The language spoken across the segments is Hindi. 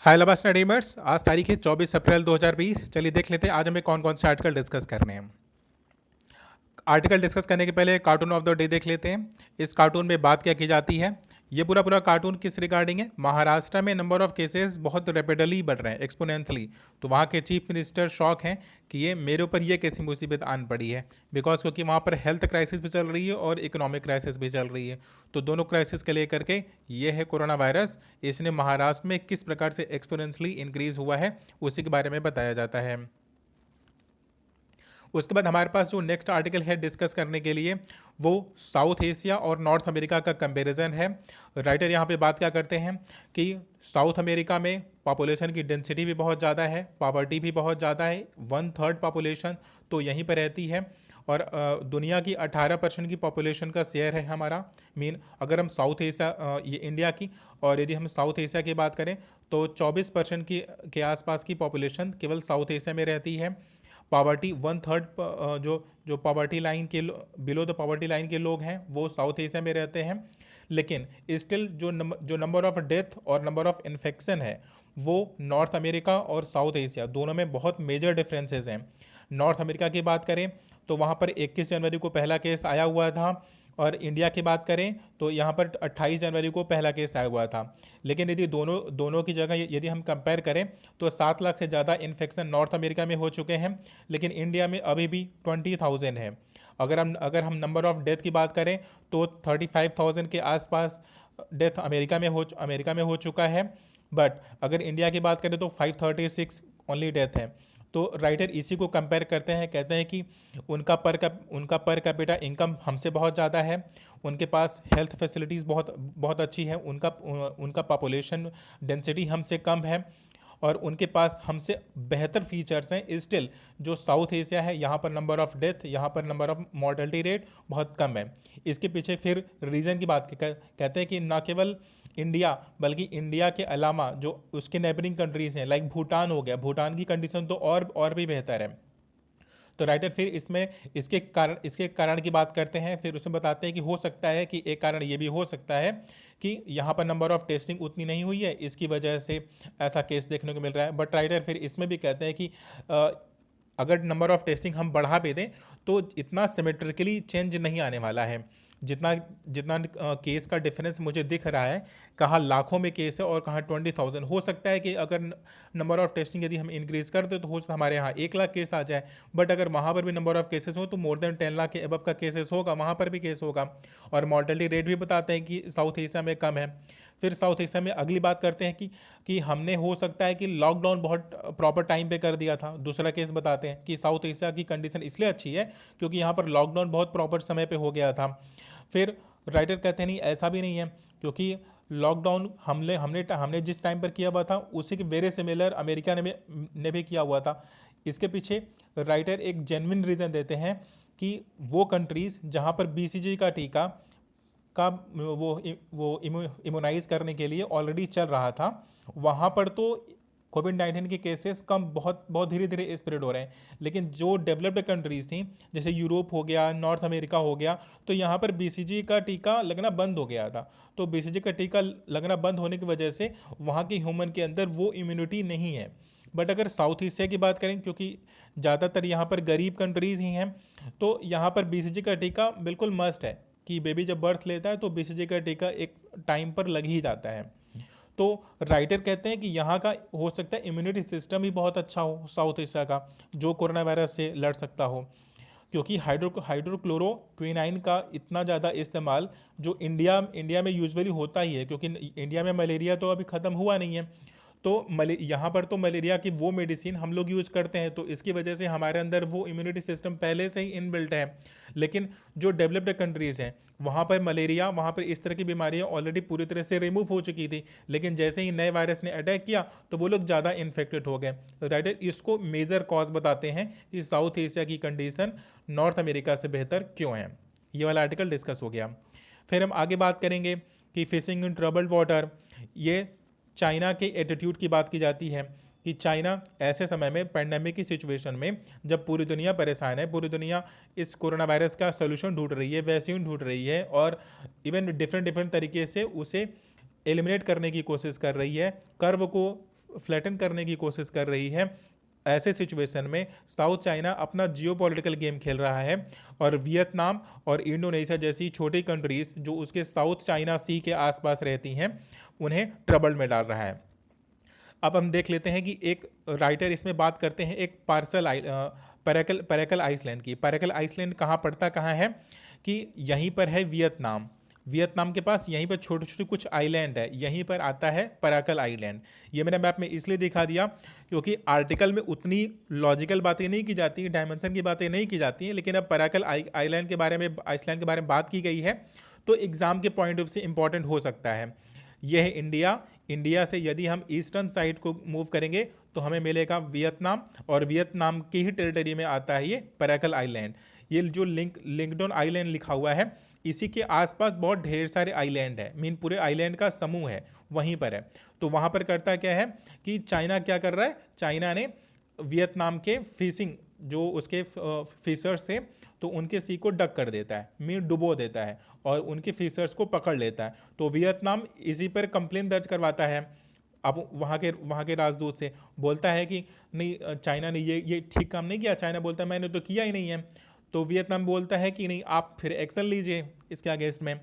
हाय लबास्टर डीमर्स, आज तारीख है 24 अप्रैल 2020। चलिए देख लेते हैं आज हमें कौन कौन से आर्टिकल डिस्कस करने हैं। आर्टिकल डिस्कस करने के पहले कार्टून ऑफ द डे देख लेते हैं। इस कार्टून में बात क्या की जाती है। ये पूरा पूरा कार्टून किस रिगार्डिंग है। महाराष्ट्र में नंबर ऑफ केसेस बहुत रैपिडली बढ़ रहे हैं, एक्सपोनेंशियली। तो वहाँ के चीफ मिनिस्टर शॉक हैं कि ये मेरे ऊपर ये कैसी मुसीबत आन पड़ी है, बिकॉज क्योंकि वहाँ पर हेल्थ क्राइसिस भी चल रही है और इकोनॉमिक क्राइसिस भी चल रही है। तो दोनों क्राइसिस के लेकर के ये है कोरोना वायरस। इसने महाराष्ट्र में किस प्रकार से एक्सपोनेंशियली इंक्रीज हुआ है उसी के बारे में बताया जाता है। उसके बाद हमारे पास जो नेक्स्ट आर्टिकल है डिस्कस करने के लिए, वो साउथ एशिया और नॉर्थ अमेरिका का कंपैरिजन है। राइटर यहाँ पे बात क्या करते हैं कि साउथ अमेरिका में पॉपुलेशन की डेंसिटी भी बहुत ज़्यादा है, पॉवर्टी भी बहुत ज़्यादा है। 1/3 पॉपुलेशन तो यहीं पर रहती है और दुनिया की 18% की पॉपुलेशन का शेयर है हमारा। मीन अगर हम साउथ एशिया, ये इंडिया की, और यदि हम साउथ एशिया की बात करें तो 24% की के आसपास की पॉपुलेशन केवल साउथ एशिया में रहती है। पॉवर्टी 1/3 जो जो पॉवर्टी लाइन के बिलो द पॉवर्टी लाइन के लोग हैं वो साउथ एशिया में रहते हैं। लेकिन स्टिल जो नंबर ऑफ डेथ और नंबर ऑफ इन्फेक्शन है वो नॉर्थ अमेरिका और साउथ एशिया दोनों में बहुत मेजर डिफरेंसेस हैं। नॉर्थ अमेरिका की बात करें तो वहाँ पर 21 जनवरी को पहला केस आया हुआ था, और इंडिया की बात करें तो यहाँ पर 28 जनवरी को पहला केस आया हुआ था। लेकिन यदि दोनों दोनों की जगह यदि हम कंपेयर करें तो 7 लाख से ज़्यादा इन्फेक्शन नॉर्थ अमेरिका में हो चुके हैं, लेकिन इंडिया में अभी भी 20,000 है। अगर हम नंबर ऑफ डेथ की बात करें तो 35,000 के आसपास डेथ अमेरिका में हो चुका है। बट अगर इंडिया की बात करें तो 536 ओनली डेथ है। तो राइटर इसी को कंपेयर करते हैं, कहते हैं कि उनका पर कैपिटा इनकम हमसे बहुत ज़्यादा है, उनके पास हेल्थ फैसिलिटीज़ बहुत बहुत अच्छी है, उनका पॉपुलेशन डेंसिटी हमसे कम है, और उनके पास हमसे बेहतर फीचर्स हैं। स्टिल जो साउथ एशिया है यहाँ पर नंबर ऑफ डेथ, यहाँ पर नंबर ऑफ मॉर्टेलिटी रेट बहुत कम है। इसके पीछे फिर रीज़न की बात कहते हैं कि ना केवल इंडिया बल्कि इंडिया के अलावा जो उसके नेबरिंग कंट्रीज़ हैं, लाइक भूटान हो गया, भूटान की कंडीशन तो और भी बेहतर है। तो राइटर फिर इसमें इसके कारण की बात करते हैं। फिर उसमें बताते हैं कि हो सकता है कि एक कारण ये भी हो सकता है कि यहाँ पर नंबर ऑफ टेस्टिंग उतनी नहीं हुई है, इसकी वजह से ऐसा केस देखने को मिल रहा है। बट राइटर फिर इसमें भी कहते हैं कि अगर नंबर ऑफ टेस्टिंग हम बढ़ा भी दें तो इतना सिमेट्रिकली चेंज नहीं आने वाला है। जितना जितना केस का डिफरेंस मुझे दिख रहा है, कहाँ लाखों में केस है और कहाँ 20,000। हो सकता है कि अगर नंबर ऑफ टेस्टिंग यदि हम इंक्रीज़ कर दें तो हो सकता है हमारे यहाँ 1 लाख केस आ जाए। बट अगर वहाँ पर भी नंबर ऑफ केसेस हो तो मोर देन 10 लाख के अबव का केसेस होगा, वहाँ पर भी केस होगा। और मॉर्टेलिटी रेट भी बताते हैं कि साउथ एशिया में कम है। फिर साउथ एशिया में अगली बात करते हैं कि हमने हो सकता है कि लॉकडाउन बहुत प्रॉपर टाइम पे कर दिया था। दूसरा केस बताते हैं कि साउथ एशिया की कंडीशन इसलिए अच्छी है क्योंकि यहाँ पर लॉकडाउन बहुत प्रॉपर समय पे हो गया था। फिर राइटर कहते हैं नहीं, ऐसा भी नहीं है, क्योंकि लॉकडाउन हमने हमने हमने जिस टाइम पर किया हुआ था उसी के वेरी सिमिलर अमेरिका ने भी किया हुआ था। इसके पीछे राइटर एक जेन्युइन रीज़न देते हैं कि वो कंट्रीज़ जहाँ पर बीसीजी का टीका का वो इम्यूनाइज करने के लिए ऑलरेडी चल रहा था, वहाँ पर तो कोविड-19 के केसेस कम बहुत बहुत धीरे धीरे स्प्रेड हो रहे हैं। लेकिन जो डेवलप्ड कंट्रीज़ थी जैसे यूरोप हो गया, नॉर्थ अमेरिका हो गया, तो यहाँ पर बीसीजी का टीका लगना बंद हो गया था। तो बीसीजी का टीका लगना बंद होने की वजह से वहाँ के ह्यूमन के अंदर वो इम्यूनिटी नहीं है। बट अगर साउथ एशिया की बात करें, क्योंकि ज़्यादातर यहाँ पर गरीब कंट्रीज़ ही हैं, तो यहाँ पर बीसीजी का टीका बिल्कुल मस्ट है कि बेबी जब बर्थ लेता है तो बीसीजी का टीका एक टाइम पर लग ही जाता है। तो राइटर कहते हैं कि यहाँ का हो सकता है इम्यूनिटी सिस्टम ही बहुत अच्छा हो साउथ एशिया का, जो कोरोना वायरस से लड़ सकता हो। क्योंकि हाइड्रोक्लोरोक्विनाइन का इतना ज़्यादा इस्तेमाल जो इंडिया में यूजुअली होता ही है, क्योंकि इंडिया में मलेरिया तो अभी ख़त्म हुआ नहीं है। तो यहाँ पर तो मलेरिया की वो मेडिसिन हम लोग यूज करते हैं, तो इसकी वजह से हमारे अंदर वो इम्यूनिटी सिस्टम पहले से ही इनबिल्ट है। लेकिन जो डेवलप्ड कंट्रीज़ हैं वहाँ पर इस तरह की बीमारियाँ ऑलरेडी पूरी तरह से रिमूव हो चुकी थी, लेकिन जैसे ही नए वायरस ने अटैक किया तो वो लोग ज़्यादा इन्फेक्टेड हो गए। राइटर इसको मेजर कॉज बताते हैं कि साउथ एशिया की कंडीशन नॉर्थ अमेरिका से बेहतर क्यों है। ये वाला आर्टिकल डिस्कस हो गया। फिर हम आगे बात करेंगे कि फिशिंग इन ट्रबल्ड वाटर, ये चाइना के एटीट्यूड की बात की जाती है कि चाइना ऐसे समय में पैंडेमिक की सिचुएशन में जब पूरी दुनिया परेशान है, पूरी दुनिया इस कोरोना वायरस का सोल्यूशन ढूंढ रही है, वैक्सीन ढूंढ रही है, और इवन डिफरेंट डिफरेंट तरीके से उसे एलिमिनेट करने की कोशिश कर रही है, कर्व को फ्लैटन करने की कोशिश कर रही है। ऐसे सिचुएशन में साउथ चाइना अपना जियोपॉलिटिकल गेम खेल रहा है और वियतनाम और इंडोनेशिया जैसी छोटी कंट्रीज जो उसके साउथ चाइना सी के आसपास रहती हैं उन्हें ट्रबल में डाल रहा है। अब हम देख लेते हैं कि एक राइटर इसमें बात करते हैं एक पैराकल आइसलैंड की। पैराकल आइसलैंड कहाँ पड़ता कहाँ है कि यहीं पर है वियतनाम। वियतनाम के पास यहीं पर छोटे छोटे कुछ आइलैंड है, यहीं पर आता है पैराकल आइलैंड। ये मैंने मैप में इसलिए दिखा दिया क्योंकि आर्टिकल में उतनी लॉजिकल बातें नहीं की जाती, डायमेंशन की बातें नहीं की जाती हैं, लेकिन अब पैराकल आइसलैंड के बारे में बात की गई है तो एग्जाम के पॉइंट ऑफ व्यू से इंपॉर्टेंट हो सकता है। यह है इंडिया। इंडिया से यदि हम ईस्टर्न साइड को मूव करेंगे तो हमें मिलेगा वियतनाम, और वियतनाम की ही टेरिटरी में आता है ये पैराकल आइलैंड। ये जो लिंकडन आइलैंड लिखा हुआ है इसी के आसपास बहुत ढेर सारे आइलैंड है, मीन पूरे आइलैंड का समूह है वहीं पर है। तो वहाँ पर करता क्या है कि चाइना क्या कर रहा है, चाइना ने वियतनाम के फिशिंग जो उसके फिशर्स थे तो उनके सी को डक कर देता है, मीन डुबो देता है और उनके फिशर्स को पकड़ लेता है। तो वियतनाम इसी पर कंप्लेन दर्ज करवाता है। अब वहाँ के राजदूत से बोलता है कि नहीं चाइना ने ये ठीक काम नहीं किया। चाइना बोलता है मैंने तो किया ही नहीं है। तो वियतनाम बोलता है कि नहीं आप फिर एक्शन लीजिए इसके अगेंस्ट में।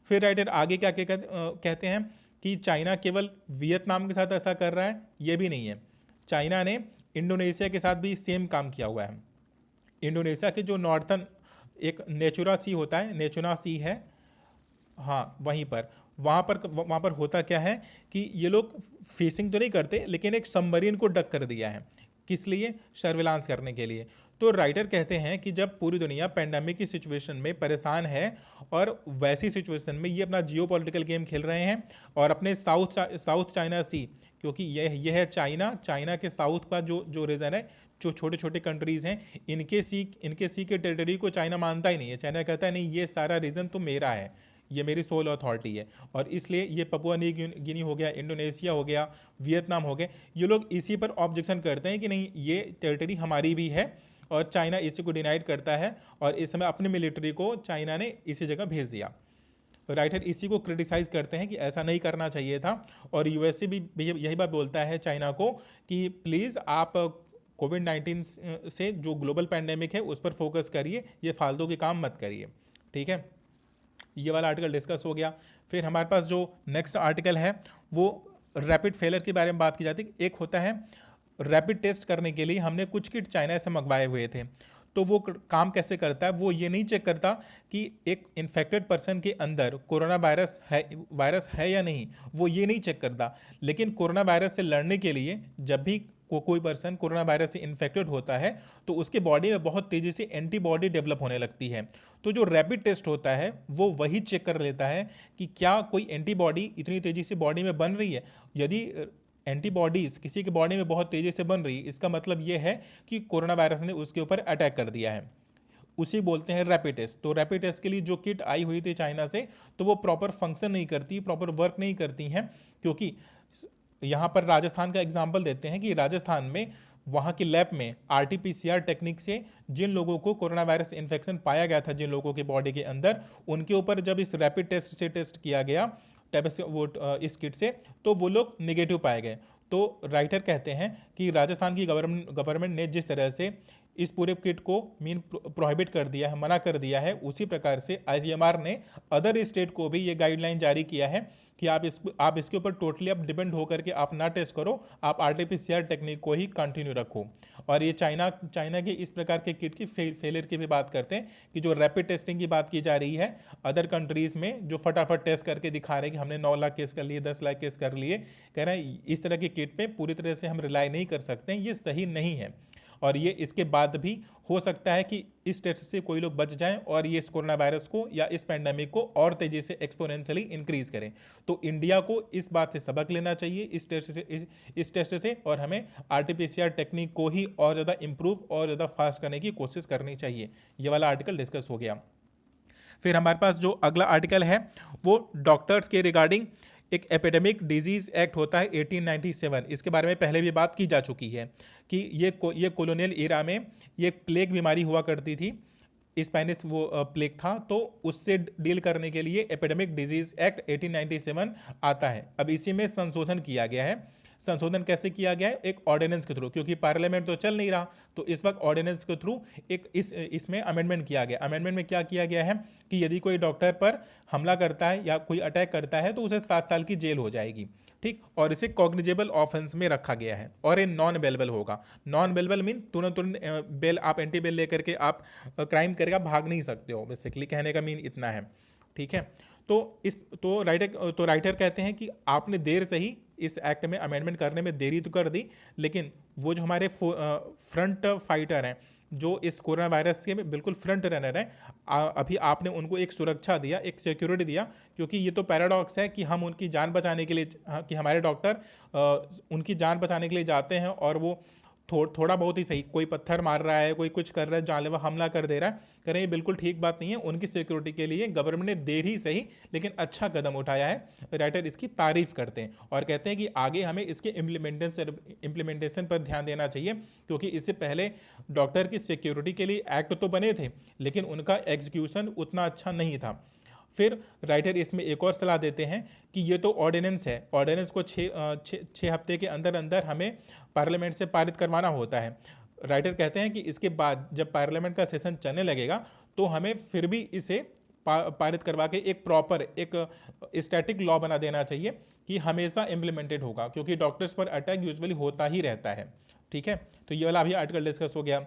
फिर राइटर आगे क्या कहते हैं कि चाइना केवल वियतनाम के साथ ऐसा कर रहा है, ये भी नहीं है, चाइना ने इंडोनेशिया के साथ भी सेम काम किया हुआ है। इंडोनेशिया के जो नॉर्थन एक नेचुरा सी होता है, नेचुना सी है, हाँ वहाँ पर होता क्या है कि ये लोग फिशिंग तो नहीं करते लेकिन एक सबमरीन को डक कर दिया है। किस लिए? सर्विलांस करने के लिए। तो राइटर कहते हैं कि जब पूरी दुनिया पेंडेमिक की सिचुएशन में परेशान है और वैसी सिचुएशन में ये अपना जियोपॉलिटिकल गेम खेल रहे हैं और अपने साउथ चाइना सी, क्योंकि यह है चाइना के साउथ का जो रीजन है, जो छोटे छोटे कंट्रीज़ हैं इनके सी के टेरिटरी को चाइना मानता ही नहीं है। चाइना कहता है नहीं ये सारा रीजन तो मेरा है, ये मेरी सोल अथॉरिटी है। और इसलिए ये पपुआ न्यू गिनी हो गया, इंडोनेशिया हो गया, वियतनाम हो गए, ये लोग इसी पर ऑब्जेक्शन करते हैं कि नहीं ये टेरिटरी हमारी भी है और चाइना इसी को डिनाइड करता है और इस समय अपनी मिलिट्री को चाइना ने इसी जगह भेज दिया। राइटर इसी को क्रिटिसाइज करते हैं कि ऐसा नहीं करना चाहिए था। और यूएसए भी यही बात बोलता है चाइना को कि प्लीज़ आप कोविड-19 से जो ग्लोबल पैंडेमिक है उस पर फोकस करिए, ये फालतू के काम मत करिए। ठीक है, ये वाला आर्टिकल डिस्कस हो गया। फिर हमारे पास जो नेक्स्ट आर्टिकल है वो रैपिड फेलर के बारे में बात की जाती है। एक होता है रैपिड टेस्ट करने के लिए हमने कुछ किट चाइना से मंगवाए हुए थे, तो वो काम कैसे करता है, वो ये नहीं चेक करता कि एक इन्फेक्टेड पर्सन के अंदर कोरोना वायरस है या नहीं, वो ये नहीं चेक करता। लेकिन कोरोना वायरस से लड़ने के लिए जब भी कोई पर्सन कोरोना वायरस से इन्फेक्टेड होता है तो उसके बॉडी में बहुत तेज़ी से एंटीबॉडी डेवलप होने लगती है। तो जो रैपिड टेस्ट होता है वो वही चेक कर लेता है कि क्या कोई एंटीबॉडी इतनी तेज़ी से बॉडी में बन रही है। यदि एंटीबॉडीज़ किसी के बॉडी में बहुत तेज़ी से बन रही है, इसका मतलब ये है कि कोरोना वायरस ने उसके ऊपर अटैक कर दिया है। उसी बोलते हैं रैपिड टेस्ट। तो रैपिड टेस्ट के लिए जो किट आई हुई थी चाइना से, तो वो प्रॉपर फंक्शन नहीं करती, प्रॉपर वर्क नहीं करती हैं, क्योंकि यहाँ पर राजस्थान का एग्जाम्पल देते हैं कि राजस्थान में वहाँ की लैब में RT-PCR टेक्निक से जिन लोगों को कोरोना वायरस इन्फेक्शन पाया गया था, जिन लोगों के बॉडी के अंदर, उनके ऊपर जब इस रैपिड टेस्ट से टेस्ट किया गया इस किट से, तो वो लोग निगेटिव पाए गए। तो राइटर कहते हैं कि राजस्थान की गवर्नमेंट ने जिस तरह से इस पूरे किट को प्रोहिबिट कर दिया है, मना कर दिया है, उसी प्रकार से ICMR ने अदर स्टेट को भी ये गाइडलाइन जारी किया है कि आप इसके ऊपर टोटली आप डिपेंड होकर के आप ना टेस्ट करो, आप RT-PCR टेक्निक को ही कंटिन्यू रखो। और ये चाइना के इस प्रकार के किट की फेलियर की भी बात करते हैं कि जो रैपिड टेस्टिंग की बात की जा रही है अदर कंट्रीज़ में, जो फटाफट टेस्ट करके दिखा रहे हैं कि हमने 9 लाख केस कर लिए, 10 लाख केस कर लिए, कह रहे हैं इस तरह की किट पे पूरी तरह से हम रिलाई नहीं कर सकते हैं, ये सही नहीं है। और ये इसके बाद भी हो सकता है कि इस टेस्ट से कोई लोग बच जाएं और ये इस कोरोना वायरस को या इस पैंडेमिक को और तेजी से एक्सपोनेंशियली इंक्रीज करें। तो इंडिया को इस बात से सबक लेना चाहिए इस टेस्ट से और हमें RT-PCR टेक्निक को ही और ज़्यादा इम्प्रूव और ज़्यादा फास्ट करने की कोशिश करनी चाहिए। ये वाला आर्टिकल डिस्कस हो गया। फिर हमारे पास जो अगला आर्टिकल है वो डॉक्टर्स के रिगार्डिंग एक एपिडेमिक डिजीज़ एक्ट होता है 1897। इसके बारे में पहले भी बात की जा चुकी है कि ये कॉलोनियल एरा में ये प्लेग बीमारी हुआ करती थी, स्पेनिश वो प्लेग था, तो उससे डील करने के लिए एपिडेमिक डिजीज़ एक्ट 1897 आता है। अब इसी में संशोधन किया गया है। संशोधन कैसे किया गया है? एक ऑर्डिनेंस के थ्रू, क्योंकि पार्लियामेंट तो चल नहीं रहा, तो इस वक्त ऑर्डिनेंस के थ्रू एक इसमें अमेंडमेंट किया गया। अमेंडमेंट में क्या किया गया है कि यदि कोई डॉक्टर पर हमला करता है या कोई अटैक करता है तो उसे 7 साल की जेल हो जाएगी, ठीक, और इसे कॉग्निजेबल ऑफेंस में रखा गया है, और ये नॉन बेलेबल होगा। नॉन बेलेबल मीन तुरंत तुरंत बेल, आप एंटी बेल लेकर के आप क्राइम करके आप भाग नहीं सकते हो, बेसिकली कहने का मीन इतना है, ठीक है। तो राइटर कहते हैं कि आपने देर से ही इस एक्ट में अमेंडमेंट करने में देरी तो कर दी, लेकिन वो जो हमारे फ्रंट फाइटर हैं, जो इस कोरोना वायरस के बिल्कुल फ्रंट रनर हैं, अभी आपने उनको एक सुरक्षा दिया, एक सिक्योरिटी दिया, क्योंकि ये तो पैराडॉक्स है कि हम उनकी जान बचाने के लिए, कि हमारे डॉक्टर उनकी जान बचाने के लिए जाते हैं और वो थोड़ा बहुत ही सही, कोई पत्थर मार रहा है, कोई कुछ कर रहा है, जानलेवा हमला कर दे रहा है, करें, ये बिल्कुल ठीक बात नहीं है। उनकी सिक्योरिटी के लिए गवर्नमेंट ने देर ही सही लेकिन अच्छा कदम उठाया है। राइटर इसकी तारीफ करते हैं और कहते हैं कि आगे हमें इसके इम्प्लीमेंटेशन पर ध्यान देना चाहिए, क्योंकि इससे पहले डॉक्टर की सिक्योरिटी के लिए एक्ट तो बने थे, लेकिन उनका एग्जीक्यूशन उतना अच्छा नहीं था। फिर राइटर इसमें एक और सलाह देते हैं कि ये तो ऑर्डिनेंस है, ऑर्डिनेंस को छः हफ्ते के अंदर अंदर हमें पार्लियामेंट से पारित करवाना होता है। राइटर कहते हैं कि इसके बाद जब पार्लियामेंट का सेशन चलने लगेगा तो हमें फिर भी इसे पारित करवा के एक प्रॉपर, एक स्टैटिक लॉ बना देना चाहिए कि हमेशा इम्प्लीमेंटेड होगा, क्योंकि डॉक्टर्स पर अटैक यूजुअली होता ही रहता है, ठीक है। तो ये वाला अभी आर्टिकल डिस्कस हो गया।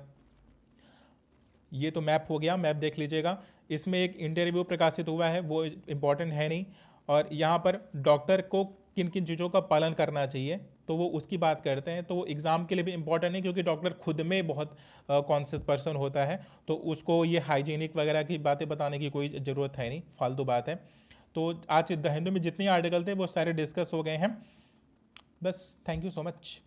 ये तो मैप हो गया, मैप देख लीजिएगा। इसमें एक इंडिया रिव्यू प्रकाशित हुआ है, वो इम्पॉर्टेंट है नहीं, और यहाँ पर डॉक्टर को किन किन चीज़ों का पालन करना चाहिए तो वो उसकी बात करते हैं। तो वो एग्ज़ाम के लिए भी इम्पॉर्टेंट है, क्योंकि डॉक्टर खुद में बहुत कॉन्शियस पर्सन होता है, तो उसको ये हाइजीनिक वगैरह की बातें बताने की कोई ज़रूरत है नहीं, फालतू बात है। तो आज द हिंदू में जितने आर्टिकल थे वो सारे डिस्कस हो गए हैं। बस, थैंक यू सो मच।